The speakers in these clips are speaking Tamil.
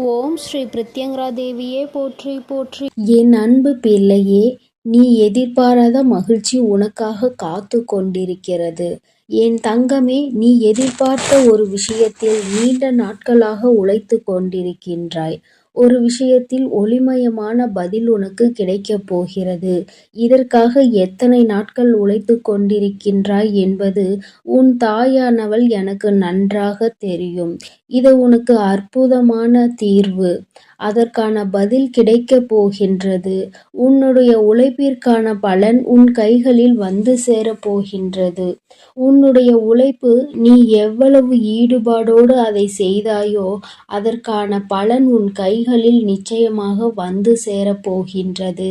ஓம் ஸ்ரீ பிரித்யங்கரா தேவியே போற்றி போற்றி. என் அன்பு பிள்ளையே, நீ எதிர்பாராத மகிழ்ச்சி உனக்காக காத்து கொண்டிருக்கிறது. என் தங்கமே, நீ எதிர்பார்த்த ஒரு விஷயத்தில் நீண்ட நாட்களாக உழைத்து கொண்டிருக்கின்றாய். ஒரு விஷயத்தில் ஒளிமயமான பதில் உனக்கு கிடைக்கப் போகிறது. இதற்காக எத்தனை நாட்கள் உழைத்து கொண்டிருக்கின்றாய் என்பது உன் தாயானவள் எனக்கு நன்றாக தெரியும். இது உனக்கு அற்புதமான தீர்வு. அதற்கான பதில் கிடைக்கப் போகின்றது. உன்னுடைய உழைப்பிற்கான பலன் உன் கைகளில் வந்து சேரப் போகின்றது. உன்னுடைய உழைப்பு, நீ எவ்வளவு ஈடுபாடோடு அதை செய்தாயோ அதற்கான பலன் உன் கைகளில் நிச்சயமாக வந்து சேரப் போகின்றது.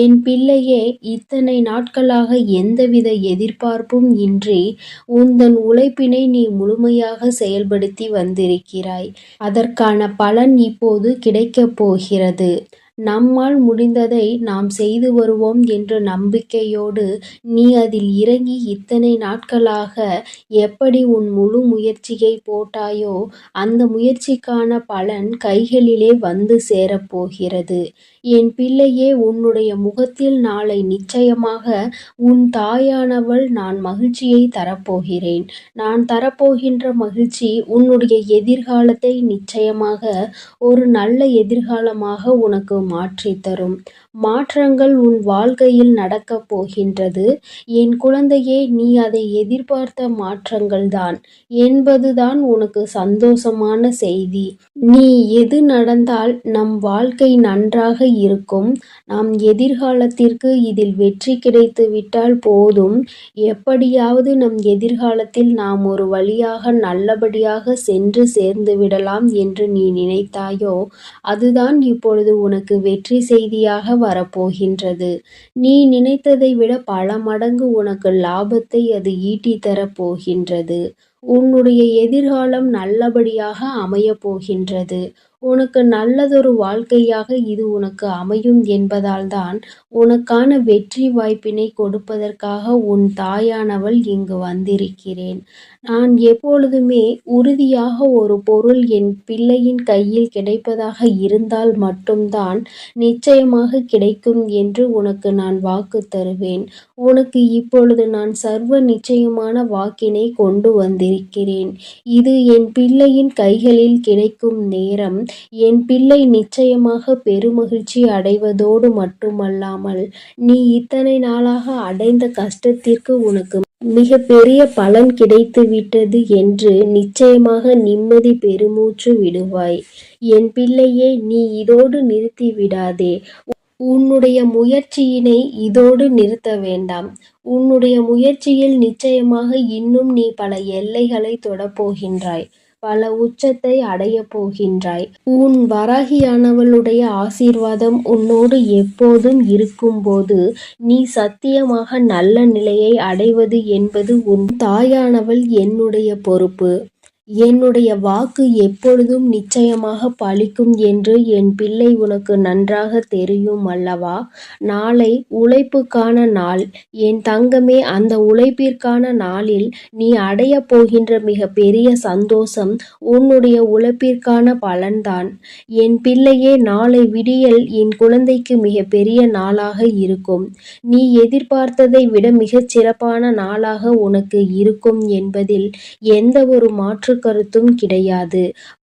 என் பிள்ளையே, இத்தனை நாட்களாக எந்தவித எதிர்பார்ப்பும் இன்றி உந்தன் உழைப்பினை நீ முழுமையாக செயல்படுத்தி வந்திருக்கிறாய். அதற்கான பலன் இப்போது கிடைக்கப் போகிறது. நம்மால் முடிந்ததை நாம் செய்து வருவோம் என்ற நம்பிக்கையோடு நீ அதில் இறங்கி இத்தனை நாட்களாக எப்படி உன் முழு முயற்சியை போட்டாயோ அந்த முயற்சிக்கான பலன் கைகளிலே வந்து சேரப்போகிறது. என் பிள்ளையே, உன்னுடைய முகத்தில் நாளை நிச்சயமாக உன் தாயானவள் நான் மகிழ்ச்சியை தரப்போகிறேன். நான் தரப்போகின்ற மகிழ்ச்சி உன்னுடைய எதிர்காலத்தை நிச்சயமாக ஒரு நல்ல எதிர்காலமாக உனக்கு மாற்றித் தரும். மாற்றங்கள் உன் வாழ்க்கையில் நடக்கப் போகின்றது. என் குழந்தையே, நீ அதை எதிர்பார்த்த மாற்றங்கள்தான் என்பதுதான் உனக்கு சந்தோஷமான செய்தி. நீ எது நடந்தால் நம் வாழ்க்கை நன்றாக இருக்கும். நாம் எதிர்காலத்திற்கு இதில் வெற்றி கிடைத்து விட்டால் போதும். எப்படியாவது நம் எதிர்காலத்தில் நாம் ஒரு வழியாக நல்லபடியாக சென்று சேர்ந்து விடலாம் என்று நீ நினைத்தாயோ அதுதான் இப்பொழுது உனக்கு வெற்றி செய்தியாக வரப்போகின்றது. நீ நினைத்ததை விட பல மடங்கு உனக்கு லாபத்தை அது ஈட்டித் தரப் போகின்றது. உன்னுடைய எதிர்காலம் நல்லபடியாக அமையப் போகின்றது. உனக்கு நல்லதொரு வாழ்க்கையாக இது உனக்கு அமையும் என்பதால்தான் உனக்கான வெற்றி வாய்ப்பினை கொடுப்பதற்காக உன் தாயானவள் இங்கு வந்திருக்கிறேன். நான் எப்பொழுதுமே உறுதியாக ஒரு பொருள் என் பிள்ளையின் கையில் கிடைப்பதாக இருந்தால் மட்டும்தான் நிச்சயமாக கிடைக்கும் என்று உனக்கு நான் வாக்கு தருவேன். உனக்கு இப்பொழுது நான் சர்வ நிச்சயமான வாக்கினை கொண்டு வந்திருக்கிறேன். இது என் பிள்ளையின் கைகளில் கிடைக்கும் நேரம். என் பிள்ளை நிச்சயமாக பெருமகிழ்ச்சி அடைவதோடு மட்டுமல்லாமல் நீ இத்தனை நாளாக அடைந்த கஷ்டத்திற்கு உனக்கு மிக பெரிய பலன் கிடைத்து விட்டது என்று நிச்சயமாக நிம்மதி பெருமூச்சு விடுவாய். என் பிள்ளையே, நீ இதோடு நிறுத்தி விடாதே. உன்னுடைய முயற்சியினை இதோடு நிறுத்த வேண்டாம். உன்னுடைய முயற்சியில் நிச்சயமாக இன்னும் நீ பல எல்லைகளை தொடப்போகின்றாய். பல உச்சத்தை அடையப் போகின்றாய். உன் வராகியானவளுடைய ஆசீர்வாதம் உன்னோடு எப்போதும் இருக்கும்போது நீ சத்தியமாக நல்ல நிலையை அடைவது என்பது உன் தாயானவள் என்னுடைய பொறுப்பு. என்னுடைய வாக்கு எப்பொழுதும் நிச்சயமாக பலிக்கும் என்று என் பிள்ளை உனக்கு நன்றாக தெரியும் அல்லவா? நாளை உழைப்புக்கான நாள். என் தங்கமே, அந்த உழைப்பிற்கான நாளில் நீ அடையப் போகின்ற மிக பெரிய சந்தோஷம் உன்னுடைய உழைப்பிற்கான பலன்தான். என் பிள்ளையே, நாளை விடியல் என் குழந்தைக்கு மிக பெரிய நாளாக இருக்கும். நீ எதிர்பார்த்ததை விட மிகச் சிறப்பான நாளாக உனக்கு இருக்கும் என்பதில் எந்த ஒரு மாற்று கருத்தும் கிடையாது.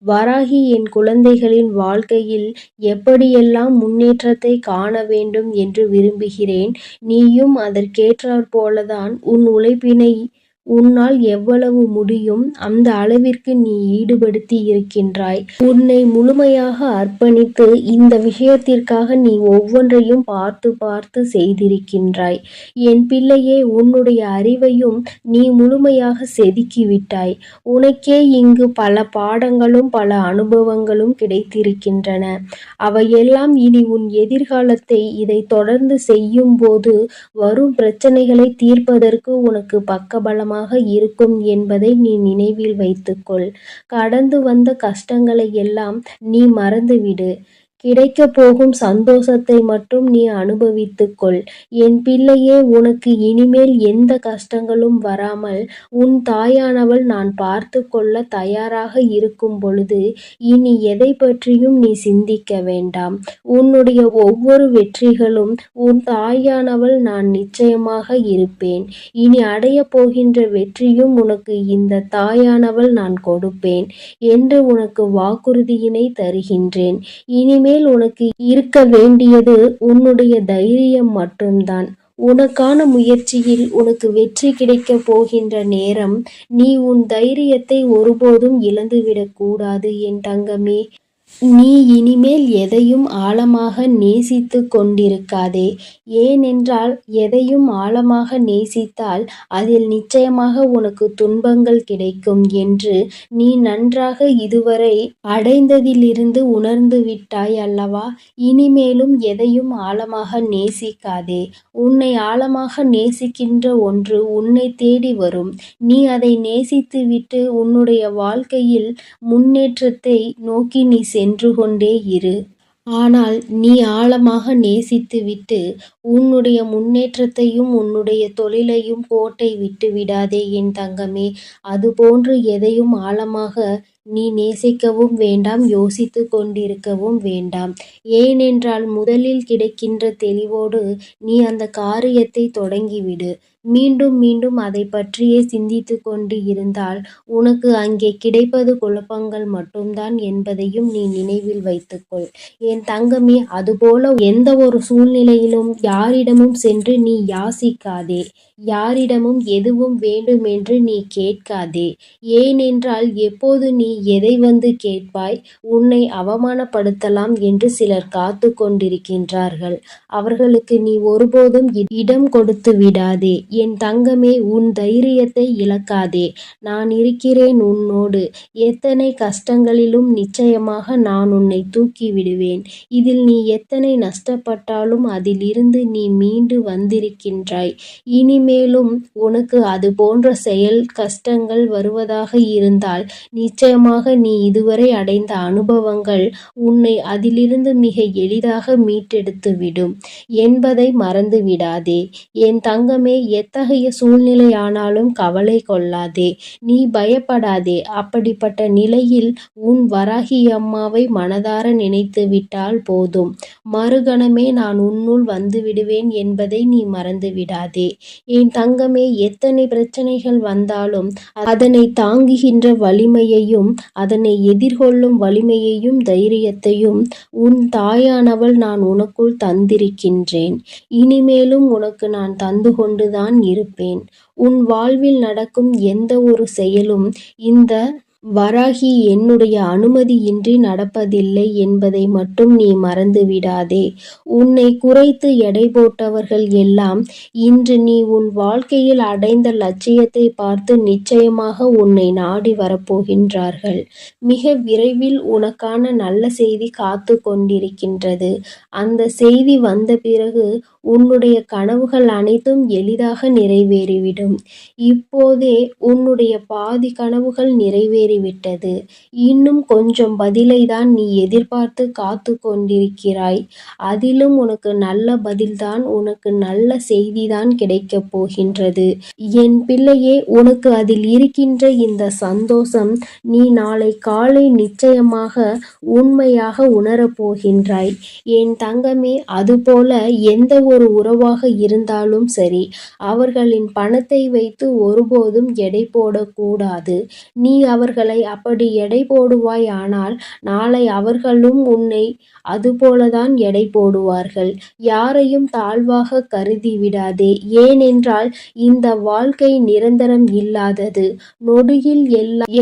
வராகி என் குழந்தைகளின் வாழ்க்கையில் எப்படியெல்லாம் முன்னேற்றத்தை காண வேண்டும் என்று விரும்புகிறேன். நீயும் அதற்கேற்றாற்போலதான் உன் உழைப்பினை உன்னால் எவ்வளவு முடியும் அந்த அளவிற்கு நீ ஈடுபடுத்தி இருக்கின்றாய். உன்னை முழுமையாக அர்ப்பணித்து இந்த விஷயத்திற்காக நீ ஒவ்வொன்றையும் பார்த்து பார்த்து செய்திருக்கின்றாய். என் பிள்ளையே, உன்னுடைய அறிவையும் நீ முழுமையாக செதுக்கிவிட்டாய். உனக்கே இங்கு பல பாடங்களும் பல அனுபவங்களும் கிடைத்திருக்கின்றன. அவையெல்லாம் இனி உன் எதிர்காலத்தை இதை தொடர்ந்து செய்யும் போது வரும் பிரச்சனைகளை தீர்ப்பதற்கு உனக்கு பக்கபலமாக இருக்கும் என்பதை நீ நினைவில் வைத்துக்கொள். கடந்து வந்த கஷ்டங்களை எல்லாம் நீ மறந்துவிடு. கிடைக்கப் போகும் சந்தோஷத்தை மட்டும் நீ அனுபவித்துக்கொள். என் பிள்ளையே, உனக்கு இனிமேல் எந்த கஷ்டங்களும் வராமல் உன் தாயானவள் நான் பார்த்து கொள்ள தயாராக இருக்கும் பொழுது இனி எதை பற்றியும் நீ சிந்திக்க வேண்டாம். உன்னுடைய ஒவ்வொரு வெற்றிகளும் உன் தாயானவள் நான் நிச்சயமாக இருப்பேன். இனி அடையப் போகின்ற வெற்றியும் உனக்கு இந்த தாயானவள் நான் கொடுப்பேன் என்று உனக்கு வாக்குறுதியினை தருகின்றேன். இனிமேல் உனக்கு இருக்க வேண்டியது உன்னுடைய தைரியம் மட்டும்தான். உனக்கான முயற்சியில் உனக்கு வெற்றி கிடைக்கப் போகின்ற நேரம். நீ உன் தைரியத்தை ஒருபோதும் இழந்துவிடக் கூடாது என் தங்கமே. நீ இனிமேல் எதையும் ஆழமாக நேசித்து கொண்டிருக்காதே. ஏனென்றால் எதையும் ஆழமாக நேசித்தால் அதில் நிச்சயமாக உனக்கு துன்பங்கள் கிடைக்கும் என்று நீ நன்றாக இதுவரை அடைந்ததிலிருந்து உணர்ந்து விட்டாய் அல்லவா? இனிமேலும் எதையும் ஆழமாக நேசிக்காதே. உன்னை ஆழமாக நேசிக்கின்ற ஒன்று உன்னை தேடி வரும். நீ அதை நேசித்துவிட்டு உன்னுடைய வாழ்க்கையில் முன்னேற்றத்தை நோக்கி நீ சென்று கொண்டே இரு. ஆனால் நீ ஆழமாக நேசித்துவிட்டு உன்னுடைய முன்னேற்றத்தையும் உன்னுடைய தொழிலையும் கோட்டை விட்டு விடாதே என் தங்கமே. அதுபோன்று எதையும் ஆழமாக நீ நேசிக்கவும் வேண்டாம், யோசித்து கொண்டிருக்கவும் வேண்டாம். ஏனென்றால் முதலில் கிடைக்கின்ற தெளிவோடு நீ அந்த காரியத்தை தொடங்கிவிடு. மீண்டும் மீண்டும் அதை பற்றியே சிந்தித்து கொண்டு இருந்தால் உனக்கு அங்கே கிடைப்பது குழப்பங்கள் மட்டும்தான் என்பதையும் நீ நினைவில் வைத்துக்கொள் என் தங்கமே. அதுபோல எந்த ஒரு சூழ்நிலையிலும் யாரிடமும் சென்று நீ யாசிக்காதே. யாரிடமும் எதுவும் வேண்டுமென்று நீ கேட்காதே. ஏனென்றால் எப்போது நீ எதை வந்து கேட்பாய்? உன்னை அவமானப்படுத்தலாம் என்று சிலர் காத்து கொண்டிருக்கின்றார்கள். அவர்களுக்கு நீ ஒருபோதும் இடம் கொடுத்து விடாதே என் தங்கமே. உன் தைரியத்தை இழக்காதே. நான் இருக்கிறேன் உன்னோடு. எத்தனை கஷ்டங்களிலும் நிச்சயமாக நான் உன்னை தூக்கி விடுவேன். இதில் நீ எத்தனை நஷ்டப்பட்டாலும் அதிலிருந்து நீ மீண்டு வந்திருக்கின்றாய். இனிமேலும் உனக்கு அது போன்ற செயல் கஷ்டங்கள் வருவதாக இருந்தால் நிச்சயமாக நீ இதுவரை அடைந்த அனுபவங்கள் உன்னை அதிலிருந்து மிக எளிதாக மீட்டெடுத்துவிடும் என்பதை மறந்து விடாதே என் தங்கமே. எத்தகைய சூழ்நிலையானாலும் கவலை கொள்ளாதே. நீ பயப்படாதே. அப்படிப்பட்ட நிலையில் உன் வராகி அம்மாவை மனதார நினைத்து விட்டால் போதும். மறுகணமே நான் உன்னுள் வந்து விடுவேன் என்பதை நீ மறந்து விடாதே என் தங்கமே. எத்தனை பிரச்சனைகள் வந்தாலும் அதனை தாங்குகின்ற வலிமையையும் அதனை எதிர்கொள்ளும் வலிமையையும் தைரியத்தையும் உன் தாயானவள் நான் உனக்குள் தந்திருக்கின்றேன். இனிமேலும் உனக்கு நான் தந்து கொண்டுதான் இருப்பேன். உன் வாழ்வில் நடக்கும் எந்த ஒரு செயலும் இந்த வராகி என்னுடைய அனுமதியின்றி நடப்பதில்லை என்பதை மட்டும் நீ மறந்து விடாதே. உன்னை குறைத்து எடை போட்டவர்கள் எல்லாம் இன்று நீ உன் வாழ்க்கையில் அடைந்த லட்சியத்தை பார்த்து நிச்சயமாக உன்னை நாடி வரப்போகின்றார்கள். மிக விரைவில் உனக்கான நல்ல செய்தி காத்து கொண்டிருக்கின்றது. அந்த செய்தி வந்த பிறகு உன்னுடைய கனவுகள் அனைத்தும் எளிதாக நிறைவேறிவிடும். இப்போதே உன்னுடைய பாதி கனவுகள் நிறைவேறிவிட்டது. இன்னும் கொஞ்சம் பதிலை தான் நீ எதிர்பார்த்து காத்து கொண்டிருக்கிறாய். அதிலும் உனக்கு நல்ல பதில்தான், உனக்கு நல்ல செய்திதான் கிடைக்கப் போகின்றது என் பிள்ளையே. உனக்கு அதில் இருக்கின்ற இந்த சந்தோஷம் நீ நாளை காலை நிச்சயமாக உண்மையாக உணரப் போகின்றாய் என் தங்கமே. அதுபோல எந்த ஒரு உறவாக இருந்தாலும் சரி, அவர்களின் பணத்தை வைத்து ஒருபோதும் எடை போடக்கூடாது. நீ அவர்களை அப்படி எடை போடுவாய் ஆனால் நாளை அவர்களும் உன்னை அதுபோலதான் எடை போடுவார்கள். யாரையும் தாழ்வாக கருதி விடாதே. ஏனென்றால் இந்த வாழ்க்கை நிரந்தரம் இல்லாதது. நொடியில்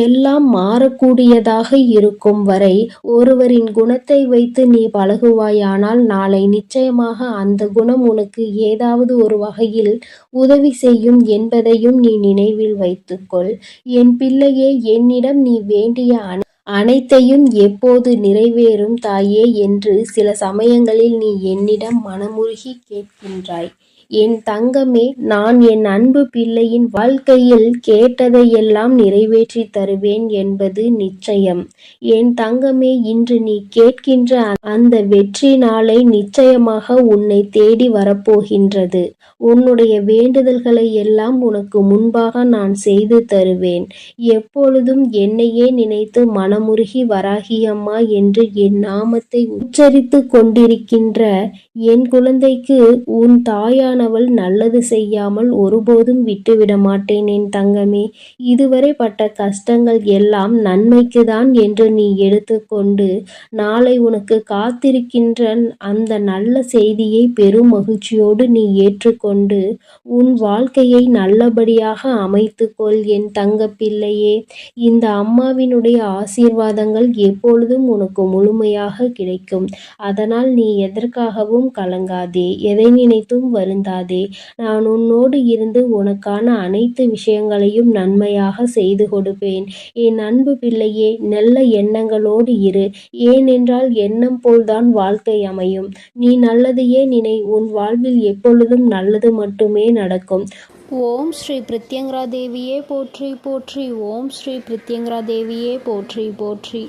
எல்லாம் மாறக்கூடியதாக இருக்கும் வரை ஒருவரின் குணத்தை வைத்து நீ பழகுவாயானால் நாளை நிச்சயமாக அந்த குணம் உனக்கு ஏதாவது ஒரு வகையில் உதவி செய்யும் என்பதையும் நீ நினைவில் வைத்துக்கொள் என் பிள்ளையே. என்னிடம் நீ வேண்டிய அனைத்தையும் எப்போது நிறைவேறும் தாயே என்று சில சமயங்களில் நீ என்னிடம் மனமுருகி கேட்கின்றாய். என் தங்கமே, நான் என் அன்பு பிள்ளையின் வாழ்க்கையில் கேட்டதையெல்லாம் நிறைவேற்றி தருவேன் என்பது நிச்சயம். என் தங்கமே, இன்று நீ கேட்கின்ற அந்த வெற்றி நாளை நிச்சயமாக உன்னை தேடி வரப்போகின்றது. உன்னுடைய வேண்டுதல்களை எல்லாம் உனக்கு முன்பாக நான் செய்து தருவேன். எப்பொழுதும் என்னையே நினைத்து மனமுருகி வராகி அம்மா என்று என் நாமத்தை உச்சரித்து கொண்டிருக்கின்ற என் குழந்தைக்கு உன் தாயானவள் நல்லது செய்யாமல் ஒருபோதும் விட்டுவிட மாட்டேன் என் தங்கமே. இதுவரை பட்ட கஷ்டங்கள் எல்லாம் நன்மைக்கு தான் என்று நீ எடுத்துக்கொண்டு நாளை உனக்கு காத்திருக்கின்ற அந்த நல்ல செய்தியை பெரும் மகிழ்ச்சியோடு நீ ஏற்றுக்கொண்டு உன் வாழ்க்கையை நல்லபடியாக அமைத்துக்கொள் என் தங்க பிள்ளையே. இந்த அம்மாவினுடைய ஆசீர்வாதங்கள் எப்பொழுதும் உனக்கு முழுமையாக கிடைக்கும். அதனால் நீ எதற்காகவும் கலங்காதே, எதை நினைத்தும் வருந்தாதே. நான் உன்னோடு இருந்து உனக்கான அனைத்து விஷயங்களையும் நன்மையாக செய்து கொடுப்பேன். என் அன்பு பிள்ளையே, நல்ல எண்ணங்களோடு இரு. ஏனென்றால் எண்ணம் போல்தான் வாழ்க்கை அமையும். நீ நல்லதையே நினை. உன் வாழ்வில் எப்பொழுதும் நல்லது மட்டுமே நடக்கும். ஓம் ஸ்ரீ பிரத்யங்கரா தேவியே போற்றி போற்றி. ஓம் ஸ்ரீ பிரத்யங்கரா தேவியே போற்றி போற்றி.